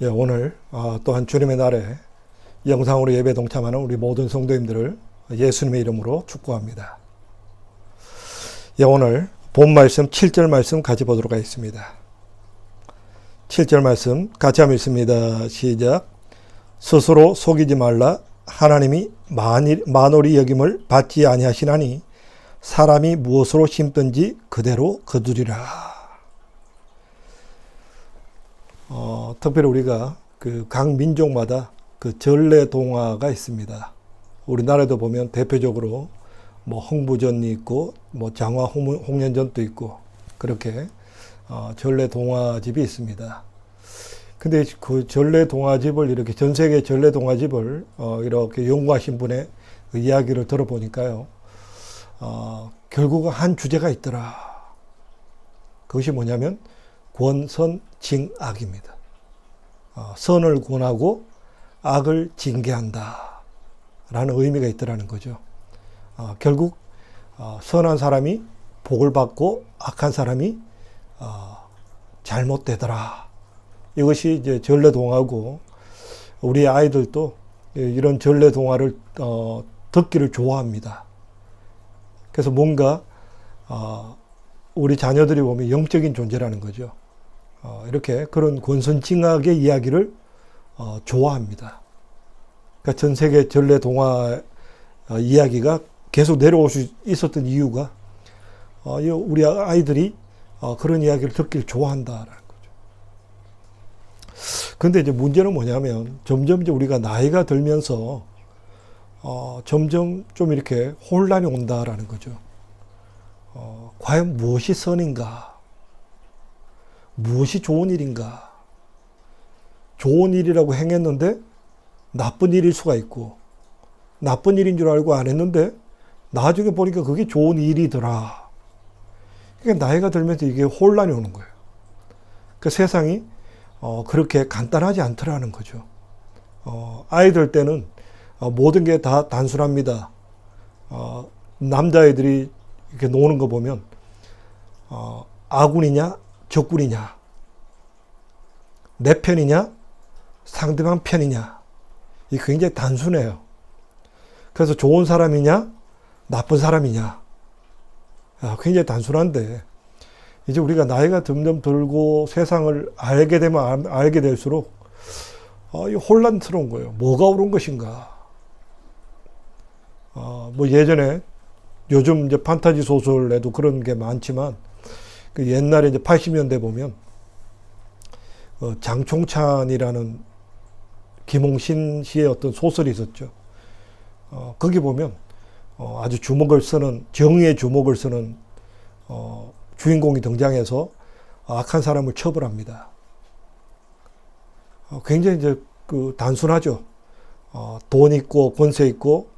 예, 오늘 또한 주님의 날에 영상으로 예배 동참하는 우리 모든 성도님들을 예수님의 이름으로 축복합니다. 예, 오늘 본 말씀 7절 말씀 같이 보도록 하겠습니다. 7절 말씀 같이 한번 읽습니다. 시작. 스스로 속이지 말라. 하나님이 만홀히 여김을 받지 아니하시나니 사람이 무엇으로 심든지 그대로 거두리라. 특별히 우리가 각 민족마다 전래동화가 있습니다. 우리나라에도 보면 대표적으로 홍부전이 있고 장화 홍련전도 있고 그렇게 전래동화집이 있습니다. 근데 그 전래동화집을 이렇게 전 세계 전래동화집을 이렇게 연구하신 분의 그 이야기를 들어보니까요, 결국은 한 주제가 있더라. 그것이 뭐냐면 권선징악입니다. 선을 권하고 악을 징계한다 라는 의미가 있더라는 거죠. 결국 선한 사람이 복을 받고 악한 사람이 잘못되더라. 이것이 이제 전래동화고, 우리 아이들도 이런 전래동화를 듣기를 좋아합니다. 그래서 뭔가 우리 자녀들이 보면 영적인 존재라는 거죠. 이렇게 그런 권선징악의 이야기를 좋아합니다. 그러니까 전 세계 전래동화 이야기가 계속 내려올 수 있었던 이유가 우리 아이들이 그런 이야기를 듣기를 좋아한다라는 거죠. 그런데 이제 문제는 뭐냐면 점점 이제 우리가 나이가 들면서 점점 좀 이렇게 혼란이 온다라는 거죠. 과연 무엇이 선인가? 무엇이 좋은 일인가? 좋은 일이라고 행했는데 나쁜 일일 수가 있고, 나쁜 일인 줄 알고 안 했는데 나중에 보니까 그게 좋은 일이더라. 그러니까 나이가 들면서 이게 혼란이 오는 거예요. 그 세상이 그렇게 간단하지 않더라는 거죠. 아이들 때는 모든 게 다 단순합니다. 남자애들이 이렇게 노는 거 보면 아군이냐 적군이냐, 내 편이냐 상대방 편이냐, 이게 굉장히 단순해요. 그래서 좋은 사람이냐 나쁜 사람이냐, 굉장히 단순한데, 이제 우리가 나이가 점점 들고 세상을 알게 되면 알게 될수록 혼란스러운 거예요. 뭐가 옳은 것인가? 예전에 요즘 이제 판타지 소설에도 그런 게 많지만, 옛날에 이제 80년대 보면 장총찬이라는 김홍신 씨의 어떤 소설이 있었죠. 거기 보면 아주 정의의 주먹을 쓰는 주인공이 등장해서 악한 사람을 처벌합니다. 굉장히 이제 단순하죠. 돈 있고 권세 있고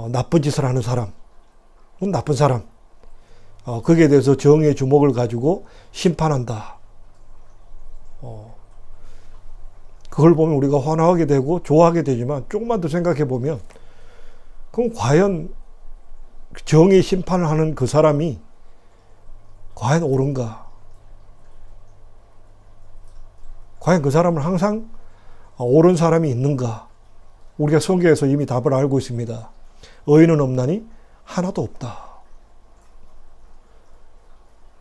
나쁜 짓을 하는 사람은 나쁜 사람. 거기에 대해서 정의의 주먹을 가지고 심판한다. 그걸 보면 우리가 환호하게 되고 좋아하게 되지만, 조금만 더 생각해 보면, 그럼 과연 정의 심판을 하는 그 사람이 과연 옳은가? 과연 그 사람은 항상 옳은 사람이 있는가? 우리가 성경에서 이미 답을 알고 있습니다. 의인은 없나니 하나도 없다.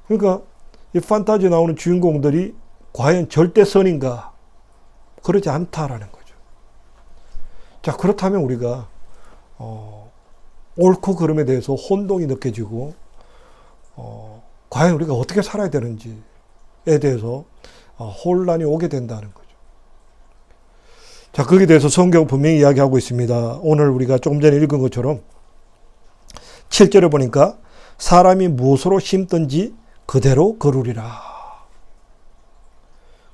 그러니까 이 판타지에 나오는 주인공들이 과연 절대 선인가? 그러지 않다라는 거죠. 자, 그렇다면 우리가 옳고 그름에 대해서 혼동이 느껴지고, 과연 우리가 어떻게 살아야 되는지에 대해서 혼란이 오게 된다는 거죠. 자, 거기에 대해서 성경 분명히 이야기하고 있습니다. 오늘 우리가 조금 전에 읽은 것처럼 7절에 보니까 사람이 무엇으로 심든지 그대로 거두리라.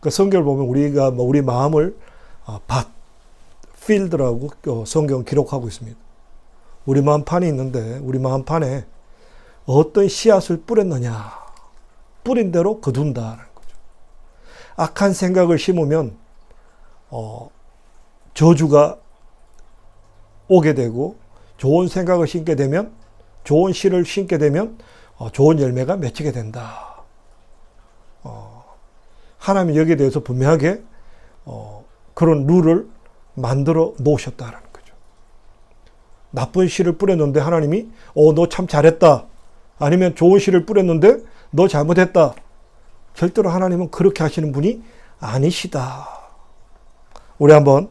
그 성경을 보면 우리가 우리 마음을 필드라고 성경 기록하고 있습니다. 우리 마음판이 있는데 우리 마음판에 어떤 씨앗을 뿌렸느냐, 뿌린 대로 거둔다는 거죠. 악한 생각을 심으면 저주가 오게 되고, 좋은 생각을 심게 되면, 좋은 씨를 심게 되면 좋은 열매가 맺히게 된다. 하나님이 여기에 대해서 분명하게 그런 룰을 만들어 놓으셨다라는 거죠. 나쁜 씨를 뿌렸는데 하나님이 너 참 잘했다. 아니면 좋은 씨를 뿌렸는데 너 잘못했다. 절대로 하나님은 그렇게 하시는 분이 아니시다. 우리 한번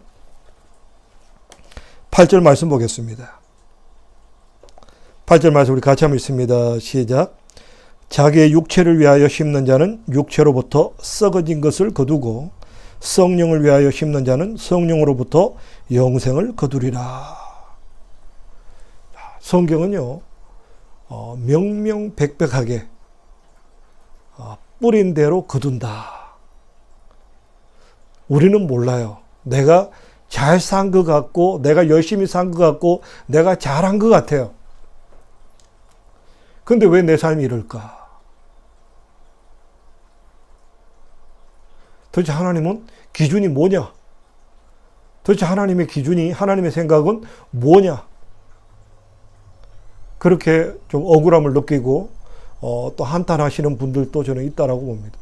8절 말씀 보겠습니다. 8절 말씀 우리 같이 한번 읽습니다. 시작. 자기의 육체를 위하여 심는 자는 육체로부터 썩어진 것을 거두고 성령을 위하여 심는 자는 성령으로부터 영생을 거두리라. 성경은요, 명명백백하게 뿌린 대로 거둔다. 우리는 몰라요. 내가 잘 산 것 같고, 내가 열심히 산 것 같고, 내가 잘한 것 같아요. 근데 왜 내 삶이 이럴까? 도대체 하나님은 기준이 뭐냐? 도대체 하나님의 기준이, 하나님의 생각은 뭐냐? 그렇게 좀 억울함을 느끼고 또 한탄하시는 분들도 저는 있다라고 봅니다.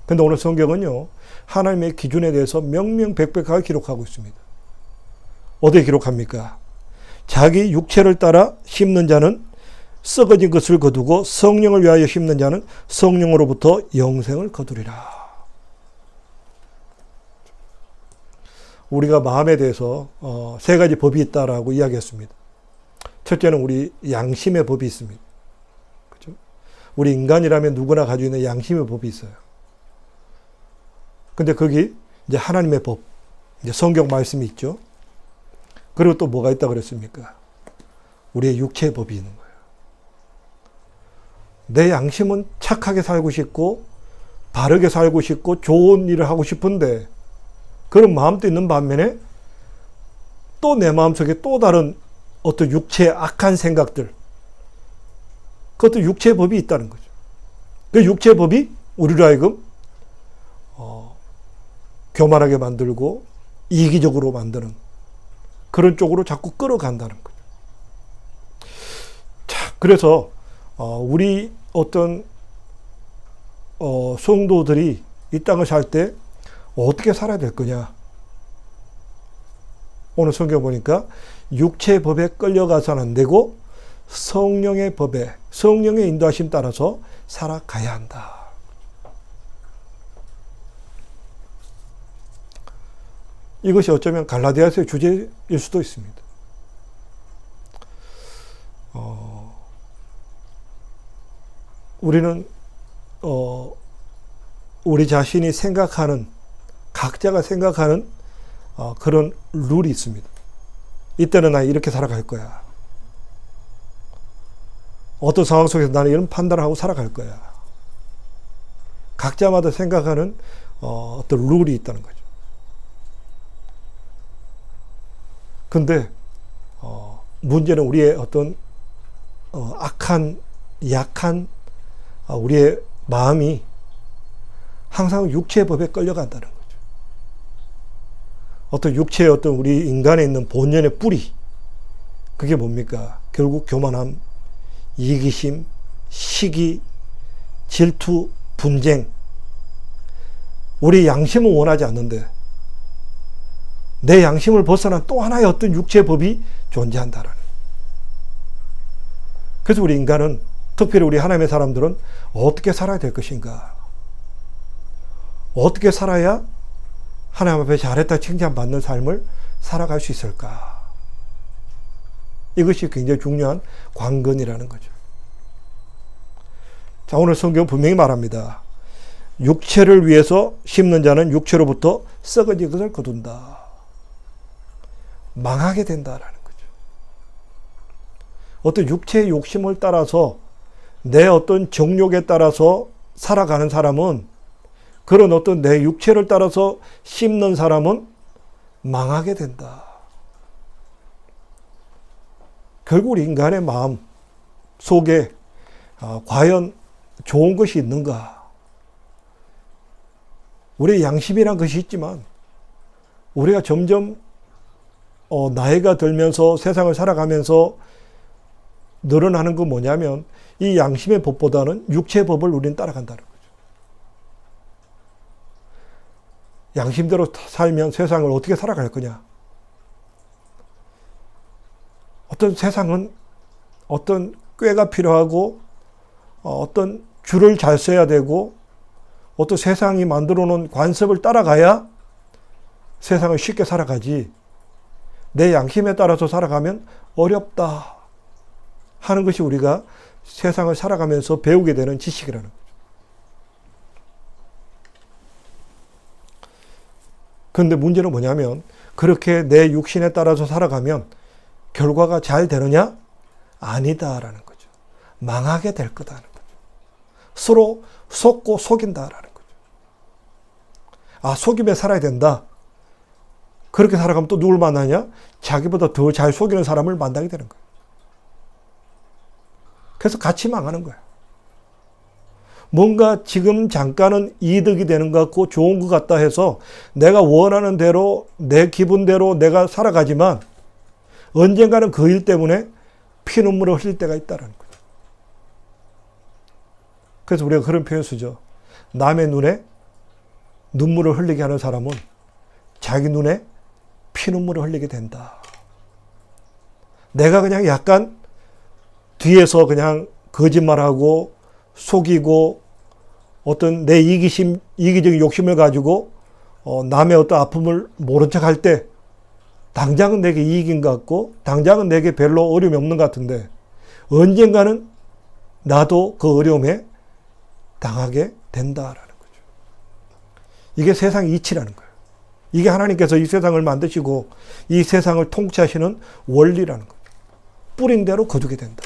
근데 오늘 성경은요, 하나님의 기준에 대해서 명명백백하게 기록하고 있습니다. 어디에 기록합니까? 자기 육체를 따라 심는 자는 썩어진 것을 거두고 성령을 위하여 심는 자는 성령으로부터 영생을 거두리라. 우리가 마음에 대해서 세 가지 법이 있다라고 이야기했습니다. 첫째는 우리 양심의 법이 있습니다. 그렇죠? 우리 인간이라면 누구나 가지고 있는 양심의 법이 있어요. 근데 거기 이제 하나님의 법, 이제 성경 말씀이 있죠. 그리고 또 뭐가 있다 그랬습니까? 우리의 육체의 법이 있는 거예요. 내 양심은 착하게 살고 싶고 바르게 살고 싶고 좋은 일을 하고 싶은데 그런 마음도 있는 반면에 또 내 마음속에 또 다른 어떤 육체의 악한 생각들, 그것도 육체의 법이 있다는 거죠. 그 육체의 법이 우리로 하여금 교만하게 만들고 이기적으로 만드는 그런 쪽으로 자꾸 끌어간다는 거죠. 자, 그래서 우리 어떤 성도들이 이 땅을 살 때 어떻게 살아야 될 거냐? 오늘 성경 보니까 육체의 법에 끌려가서는 안 되고 성령의 법에, 성령의 인도하심 따라서 살아가야 한다. 이것이 어쩌면 갈라디아서의 주제일 수도 있습니다. 우리는 우리 자신이 생각하는, 각자가 생각하는 그런 룰이 있습니다. 이때는 나 이렇게 살아갈 거야. 어떤 상황 속에서 나는 이런 판단을 하고 살아갈 거야. 각자마다 생각하는 어떤 룰이 있다는 거죠. 근데 문제는 우리의 어떤 악한, 약한 우리의 마음이 항상 육체의 법에 끌려간다는 거죠. 어떤 육체의 어떤 우리 인간에 있는 본연의 뿌리, 그게 뭡니까? 결국 교만함, 이기심, 시기, 질투, 분쟁. 우리 양심은 원하지 않는데 내 양심을 벗어난 또 하나의 어떤 육체의 법이 존재한다라는. 그래서 우리 인간은, 특별히 우리 하나님의 사람들은 어떻게 살아야 될 것인가? 어떻게 살아야 하나님 앞에 잘했다 칭찬받는 삶을 살아갈 수 있을까? 이것이 굉장히 중요한 관건이라는 거죠. 자, 오늘 성경은 분명히 말합니다. 육체를 위해서 심는 자는 육체로부터 썩어진 것을 거둔다. 망하게 된다라는 거죠. 어떤 육체의 욕심을 따라서 내 어떤 정욕에 따라서 살아가는 사람은, 그런 어떤 내 육체를 따라서 심는 사람은 망하게 된다. 결국 우리 인간의 마음 속에 과연 좋은 것이 있는가? 우리의 양심이란 것이 있지만 우리가 점점 나이가 들면서 세상을 살아가면서 늘어나는 건 뭐냐면 이 양심의 법보다는 육체의 법을 우리는 따라간다는 거죠. 양심대로 살면 세상을 어떻게 살아갈 거냐? 어떤 세상은 어떤 꾀가 필요하고 어떤 줄을 잘 서야 되고 어떤 세상이 만들어 놓은 관습을 따라가야 세상을 쉽게 살아가지, 내 양심에 따라서 살아가면 어렵다 하는 것이 우리가 세상을 살아가면서 배우게 되는 지식이라는 거죠. 그런데 문제는 뭐냐면 그렇게 내 육신에 따라서 살아가면 결과가 잘 되느냐? 아니다라는 거죠. 망하게 될 거다라는 거죠. 서로 속고 속인다라는 거죠. 아, 속임에 살아야 된다. 그렇게 살아가면 또 누굴 만나냐? 자기보다 더 잘 속이는 사람을 만나게 되는 거예요. 그래서 같이 망하는 거예요. 뭔가 지금 잠깐은 이득이 되는 것 같고 좋은 것 같다 해서 내가 원하는 대로 내 기분대로 내가 살아가지만 언젠가는 그 일 때문에 피눈물을 흘릴 때가 있다는 거죠. 그래서 우리가 그런 표현 쓰죠. 남의 눈에 눈물을 흘리게 하는 사람은 자기 눈에 피눈물을 흘리게 된다. 내가 그냥 약간 뒤에서 그냥 거짓말하고 속이고 어떤 내 이기적인 욕심을 가지고 남의 어떤 아픔을 모른 척 할 때 당장은 내게 이익인 것 같고 당장은 내게 별로 어려움이 없는 것 같은데 언젠가는 나도 그 어려움에 당하게 된다라는 거죠. 이게 세상의 이치라는 거예요. 이게 하나님께서 이 세상을 만드시고 이 세상을 통치하시는 원리라는 거죠. 뿌린 대로 거두게 된다.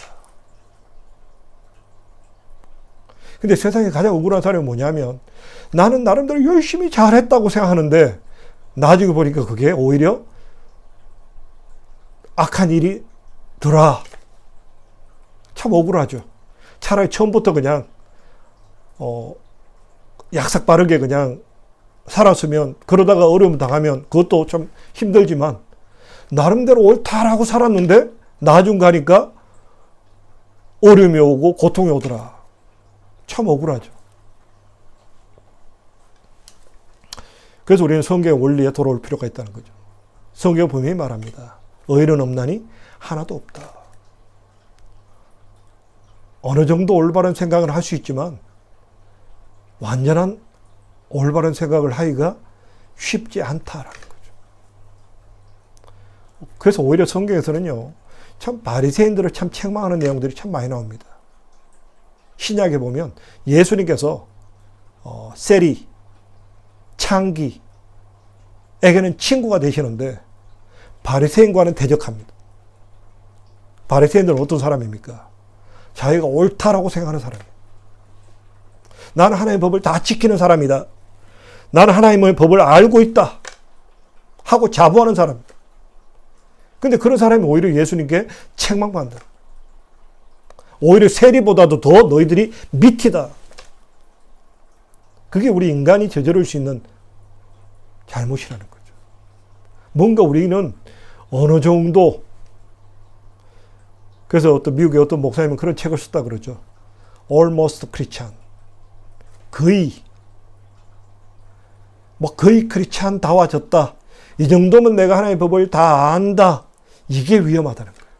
근데 세상에 가장 억울한 사람이 뭐냐면 나는 나름대로 열심히 잘했다고 생각하는데 나중에 보니까 그게 오히려 악한 일이 들어와. 참 억울하죠. 차라리 처음부터 그냥 약삭 빠르게 그냥 살았으면, 그러다가 어려움 당하면 그것도 좀 힘들지만 나름대로 옳다라고 살았는데 나중 가니까 어려움이 오고 고통이 오더라. 참 억울하죠. 그래서 우리는 성경의 원리에 돌아올 필요가 있다는 거죠. 성경 분명히 말합니다. 의인은 없나니 하나도 없다. 어느 정도 올바른 생각을 할 수 있지만 완전한 올바른 생각을 하기가 쉽지 않다라는 거죠. 그래서 오히려 성경에서는요, 참 바리새인들을 참 책망하는 내용들이 참 많이 나옵니다. 신약에 보면 예수님께서 세리, 창기에게는 친구가 되시는데 바리새인과는 대적합니다. 바리새인들은 어떤 사람입니까? 자기가 옳다라고 생각하는 사람이에요. 나는 하나님의 법을 다 지키는 사람이다. 나는 하나님의 법을 알고 있다 하고 자부하는 사람입니다. 근데 그런 사람이 오히려 예수님께 책망받는다. 오히려 세리보다도 더 너희들이 밑이다. 그게 우리 인간이 저지를 수 있는 잘못이라는 거죠. 뭔가 우리는 어느 정도, 그래서 어떤 미국의 어떤 목사님은 그런 책을 썼다 그러죠. Almost Christian. 거의 크리스찬다워졌다. 이 정도면 내가 하나님의 법을 다 안다. 이게 위험하다는 거예요.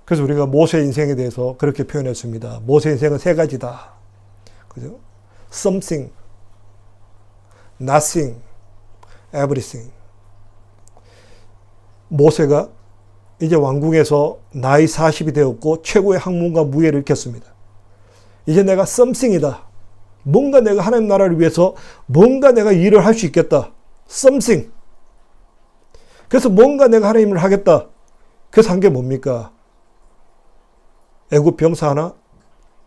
그래서 우리가 모세 인생에 대해서 그렇게 표현했습니다. 모세 인생은 세 가지다. 그죠? Something, nothing, everything. 모세가 이제 왕궁에서 나이 40이 되었고 최고의 학문과 무예를 익혔습니다. 이제 내가 something이다. 뭔가 내가 하나님 나라를 위해서 뭔가 내가 일을 할 수 있겠다. something. 그래서 뭔가 내가 하나님을 하겠다. 그래서 한 게 뭡니까? 애굽 병사 하나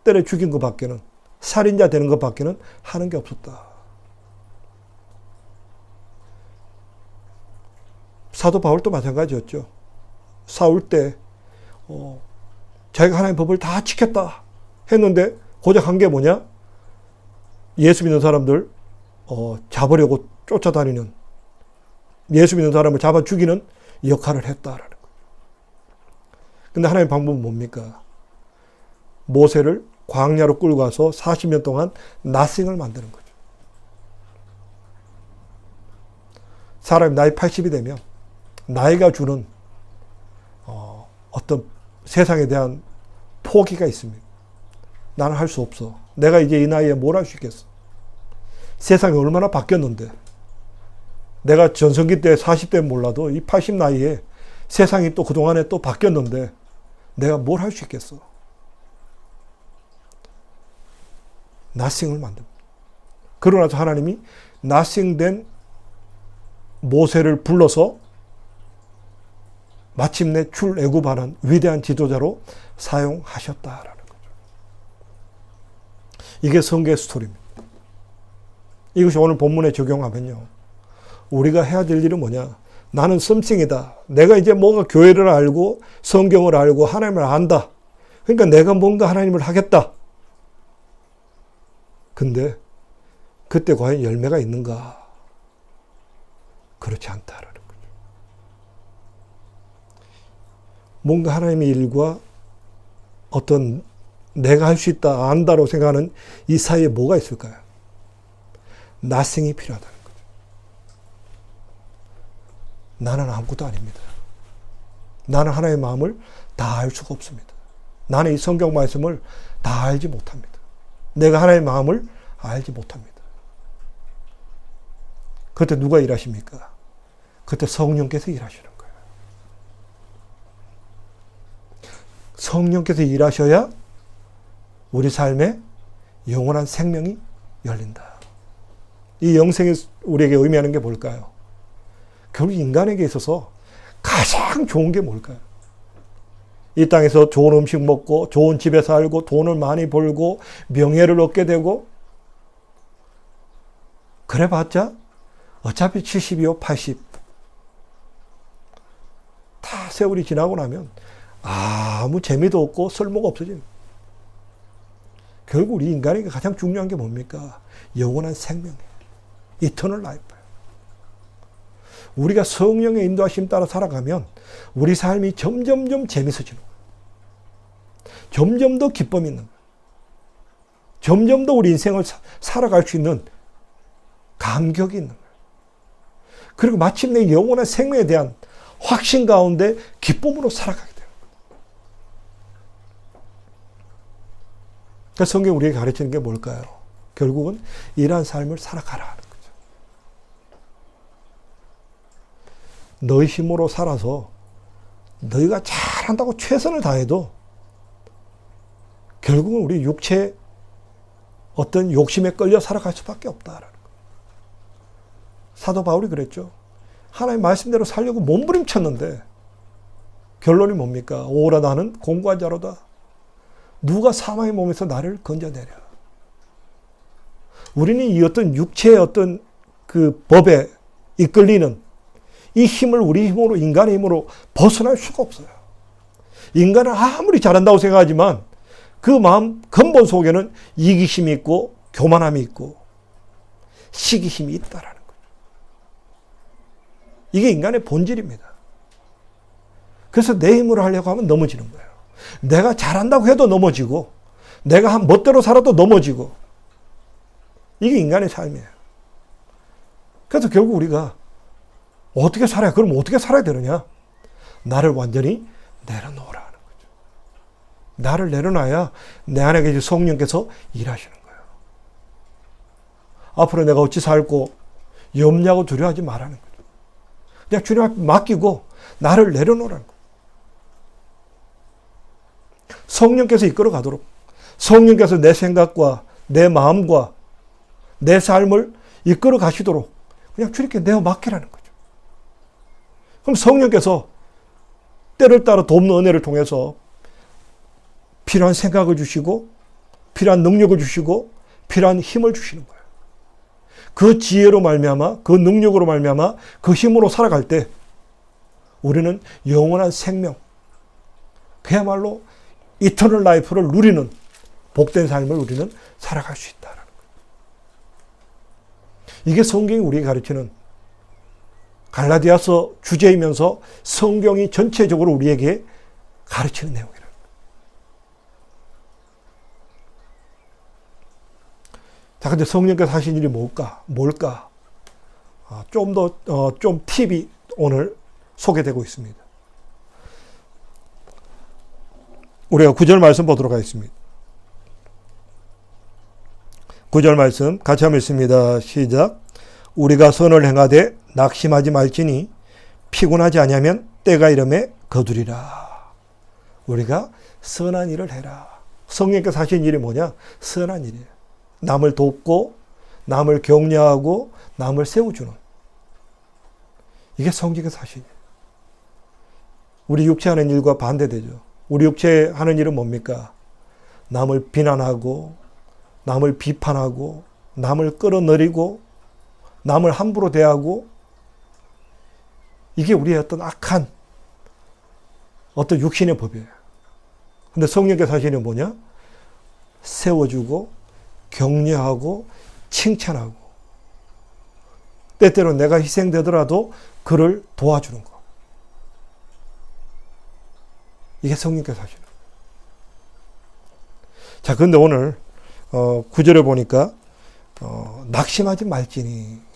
때려 죽인 것 밖에는, 살인자 되는 것 밖에는 하는 게 없었다. 사도 바울도 마찬가지였죠. 싸울 때 자기가 하나님의 법을 다 지켰다 했는데 고작 한 게 뭐냐? 예수 믿는 사람들 잡으려고 쫓아다니는, 예수 믿는 사람을 잡아 죽이는 역할을 했다라는 거예요. 근데 하나님의 방법은 뭡니까? 모세를 광야로 끌고 가서 40년 동안 nothing을 만드는 거죠. 사람이 나이 80이 되면 나이가 주는 어떤 세상에 대한 포기가 있습니다. 나는 할 수 없어. 내가 이제 이 나이에 뭘 할 수 있겠어. 세상이 얼마나 바뀌었는데 내가 전성기 때 40대 몰라도 이 80 나이에 세상이 또 그동안에 또 바뀌었는데 내가 뭘 할 수 있겠어. nothing을 만듭니다. 그러고 나서 하나님이 nothing 된 모세를 불러서 마침내 출애굽하는 위대한 지도자로 사용하셨다라는 거죠. 이게 성경의 스토리입니다. 이것이 오늘 본문에 적용하면요. 우리가 해야 될 일은 뭐냐? 나는 썸씽이다. 내가 이제 뭔가 교회를 알고 성경을 알고 하나님을 안다. 그러니까 내가 뭔가 하나님을 하겠다. 근데 그때 과연 열매가 있는가? 그렇지 않다라는 거죠. 뭔가 하나님의 일과 어떤 내가 할 수 있다, 안다로 생각하는 이 사이에 뭐가 있을까요? nothing이 필요하다는 거죠. 나는 아무것도 아닙니다. 나는 하나님의 마음을 다 알 수가 없습니다. 나는 이 성경 말씀을 다 알지 못합니다. 내가 하나님의 마음을 알지 못합니다. 그때 누가 일하십니까? 그때 성령께서 일하시는 거예요. 성령께서 일하셔야 우리 삶에 영원한 생명이 열린다. 이 영생이 우리에게 의미하는 게 뭘까요? 결국 인간에게 있어서 가장 좋은 게 뭘까요? 이 땅에서 좋은 음식 먹고 좋은 집에 살고 돈을 많이 벌고 명예를 얻게 되고 그래봤자 어차피 70이요 80 다 세월이 지나고 나면 아무 재미도 없고 쓸모가 없어집니다. 결국 우리 인간에게 가장 중요한 게 뭡니까? 영원한 생명이에요. Eternal life. 우리가 성령의 인도하심 따라 살아가면 우리 삶이 점점점 재밌어지는 거예요. 점점 더 기쁨이 있는 거예요. 점점 더 우리 인생을 살아갈 수 있는 감격이 있는 거예요. 그리고 마침내 영원한 생명에 대한 확신 가운데 기쁨으로 살아가게 돼요. 그러니까 성경이 우리에게 가르치는 게 뭘까요? 결국은 이러한 삶을 살아가라 하는 거죠. 너희 힘으로 살아서 너희가 잘한다고 최선을 다해도 결국은 우리 육체의 어떤 욕심에 끌려 살아갈 수밖에 없다라는 거예요. 사도 바울이 그랬죠. 하나님 말씀대로 살려고 몸부림쳤는데 결론이 뭡니까? 오라 나는 공고한 자로다. 누가 사망의 몸에서 나를 건져내랴. 우리는 이 어떤 육체의 어떤 그 법에 이끌리는 이 힘을 우리 힘으로 인간의 힘으로 벗어날 수가 없어요. 인간은 아무리 잘한다고 생각하지만 그 마음 근본 속에는 이기심이 있고 교만함이 있고 시기심이 있다라는 거예요. 이게 인간의 본질입니다. 그래서 내 힘으로 하려고 하면 넘어지는 거예요. 내가 잘한다고 해도 넘어지고 내가 한 멋대로 살아도 넘어지고 이게 인간의 삶이에요. 그래서 결국 우리가 어떻게 살아야, 그럼 어떻게 살아야 되느냐? 나를 완전히 내려놓으라 하는 거죠. 나를 내려놔야 내 안에 계신 성령께서 일하시는 거예요. 앞으로 내가 어찌 살고 염려하고 두려워하지 말라는 거죠. 그냥 주님 앞에 맡기고 나를 내려놓으라는 거예요. 성령께서 이끌어 가도록, 성령께서 내 생각과 내 마음과 내 삶을 이끌어 가시도록 그냥 주님께 내어 맡기라는 거죠. 그럼 성령께서 때를 따라 돕는 은혜를 통해서 필요한 생각을 주시고 필요한 능력을 주시고 필요한 힘을 주시는 거예요. 그 지혜로 말미암아, 그 능력으로 말미암아, 그 힘으로 살아갈 때 우리는 영원한 생명, 그야말로 이터널 라이프를 누리는 복된 삶을 우리는 살아갈 수 있다는 거예요. 이게 성경이 우리에게 가르치는 갈라디아서 주제이면서 성경이 전체적으로 우리에게 가르치는 내용이라는 거예요. 자, 근데 성령께서 하신 일이 뭘까? 좀 팁이 오늘 소개되고 있습니다. 우리가 9절 말씀 보도록 하겠습니다. 9절 말씀 같이 한번 읽습니다. 시작. 우리가 선을 행하되 낙심하지 말지니 피곤하지 아니하면 때가 이름에 거두리라. 우리가 선한 일을 해라. 성령께서 하신 일이 뭐냐? 선한 일이에요. 남을 돕고 남을 격려하고 남을 세워주는, 이게 성령께서 하신 일. 우리 육체하는 일과 반대되죠. 우리 육체 하는 일은 뭡니까? 남을 비난하고 남을 비판하고 남을 끌어내리고 남을 함부로 대하고, 이게 우리의 어떤 악한 어떤 육신의 법이에요. 근데 성령께서 하시는 게 뭐냐? 세워주고 격려하고 칭찬하고, 때때로 내가 희생되더라도 그를 도와주는 거. 이게 성령께서 하시는 거예요. 자, 그런데 오늘 9절에 보니까 낙심하지 말지니,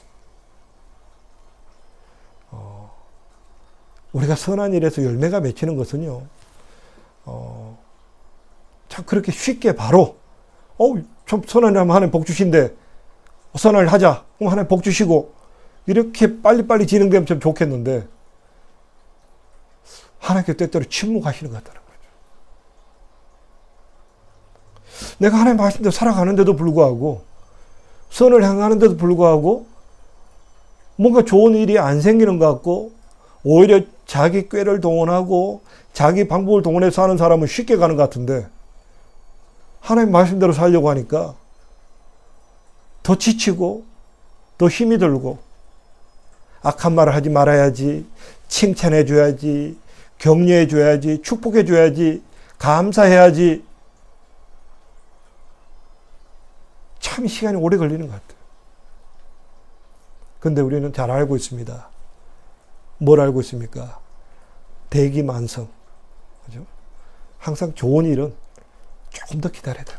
우리가 선한 일에서 열매가 맺히는 것은요, 참 그렇게 쉽게 바로 좀 선한 일 하면 하나님 복 주신대, 선한 일 하자 그럼 하나님 복 주시고, 이렇게 빨리빨리 진행되면 참 좋겠는데 하나님께 때때로 침묵하시는 것 같다는 거죠. 내가 하나님 말씀대로 살아가는데도 불구하고, 선을 행하는데도 불구하고 뭔가 좋은 일이 안 생기는 것 같고, 오히려 자기 꾀를 동원하고 자기 방법을 동원해서 하는 사람은 쉽게 가는 것 같은데, 하나님 말씀대로 살려고 하니까 더 지치고 더 힘이 들고, 악한 말을 하지 말아야지, 칭찬해 줘야지, 격려해 줘야지, 축복해 줘야지, 감사해야지, 참 시간이 오래 걸리는 것 같아요. 그런데 우리는 잘 알고 있습니다. 뭘 알고 있습니까? 대기만성. 그죠? 항상 좋은 일은 조금 더 기다려야 돼요.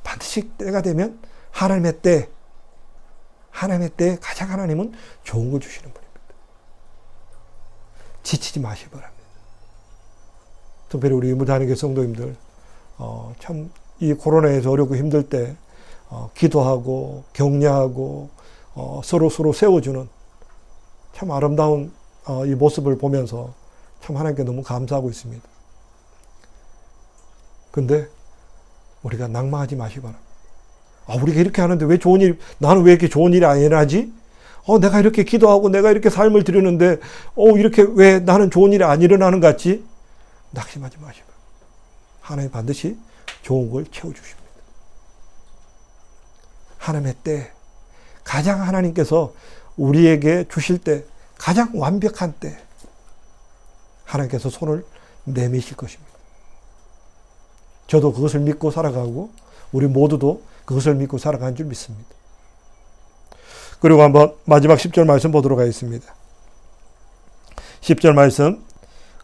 반드시 때가 되면 하나님의 때 가장 하나님은 좋은 걸 주시는 분입니다. 지치지 마시기 바랍니다. 특별히 우리 무단위교 성도님들, 참 이 코로나에서 어렵고 힘들 때 기도하고 격려하고 서로 세워주는 참 아름다운 이 모습을 보면서 참 하나님께 너무 감사하고 있습니다. 근데 우리가 낙마하지 마시기 바랍니다. 우리가 이렇게 하는데 왜 나는 왜 이렇게 좋은 일이 안 일어나지? 내가 이렇게 기도하고 내가 이렇게 삶을 드리는데 이렇게 왜 나는 좋은 일이 안 일어나는 것 같지? 낙심하지 마시고, 하나님 반드시 좋은 걸 채워주십니다. 하나님의 때, 가장 하나님께서 우리에게 주실 때, 가장 완벽한 때 하나님께서 손을 내미실 것입니다. 저도 그것을 믿고 살아가고 우리 모두도 그것을 믿고 살아가는 줄 믿습니다. 그리고 한번 마지막 10절 말씀 보도록 하겠습니다. 10절 말씀.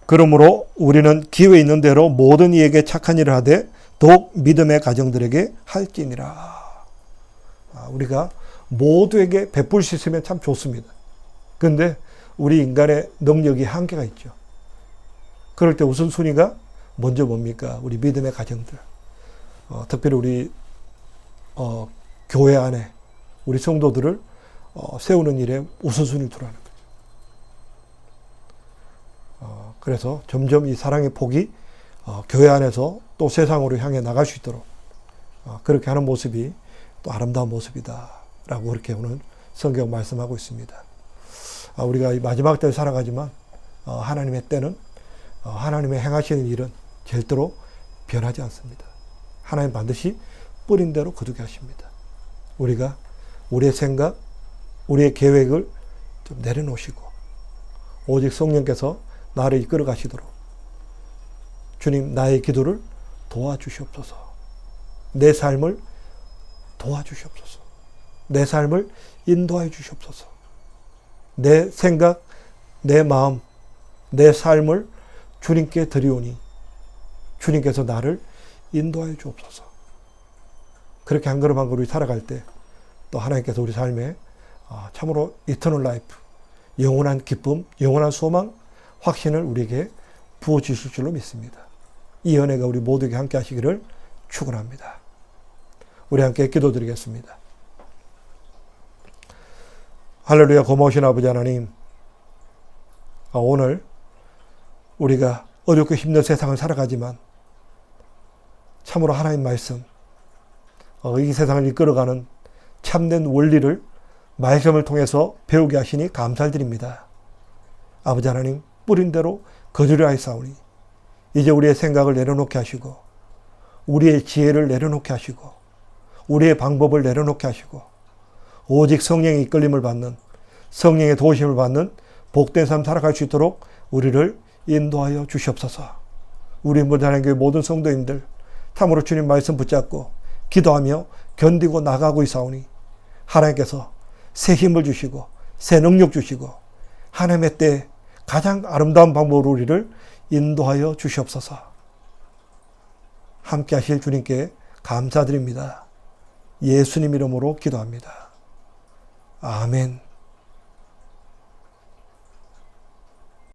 그러므로 우리는 기회 있는 대로 모든 이에게 착한 일을 하되 더욱 믿음의 가정들에게 할지니라. 우리가 모두에게 베풀 수 있으면 참 좋습니다. 그런데 우리 인간의 능력이 한계가 있죠. 그럴 때 우선순위가 먼저 뭡니까? 우리 믿음의 가정들. 특별히 우리 교회 안에 우리 성도들을 세우는 일에 우선순위를 두라는 거죠. 그래서 점점 이 사랑의 폭이 교회 안에서 또 세상으로 향해 나갈 수 있도록 그렇게 하는 모습이 또 아름다운 모습이다 라고 그렇게 오늘 성경 말씀하고 있습니다. 우리가 이 마지막 때를 살아가지만 하나님의 때는, 하나님의 행하시는 일은 절대로 변하지 않습니다. 하나님 반드시 뿌린 대로 거두게 하십니다. 우리가 우리의 생각, 우리의 계획을 좀 내려놓으시고 오직 성령께서 나를 이끌어 가시도록, 주님 나의 기도를 도와주시옵소서. 내 삶을 도와주시옵소서. 내 삶을 인도하여 주시옵소서. 내 생각, 내 마음, 내 삶을 주님께 드리오니 주님께서 나를 인도하여 주옵소서. 그렇게 한 걸음 한 걸음 살아갈 때 또 하나님께서 우리 삶에 참으로 이터널 라이프, 영원한 기쁨, 영원한 소망, 확신을 우리에게 부어주실 줄로 믿습니다. 이 은혜가 우리 모두에게 함께 하시기를 축원합니다. 우리 함께 기도드리겠습니다. 할렐루야. 고마우신 아버지 하나님, 오늘 우리가 어렵고 힘든 세상을 살아가지만 참으로 하나님 말씀, 이 세상을 이끌어가는 참된 원리를 말씀을 통해서 배우게 하시니 감사드립니다. 아버지 하나님, 뿌린 대로 거두려 하였사오니 이제 우리의 생각을 내려놓게 하시고 우리의 지혜를 내려놓게 하시고 우리의 방법을 내려놓게 하시고 오직 성령의 이끌림을 받는, 성령의 도우심을 받는 복된 삶 살아갈 수 있도록 우리를 인도하여 주시옵소서. 우리 하나님교회 모든 성도님들 참으로 주님 말씀 붙잡고 기도하며 견디고 나가고 있사오니 하나님께서 새 힘을 주시고 새 능력 주시고 하나님의 때에 가장 아름다운 방법으로 우리를 인도하여 주시옵소서. 함께 하실 주님께 감사드립니다. 예수님 이름으로 기도합니다. 아멘.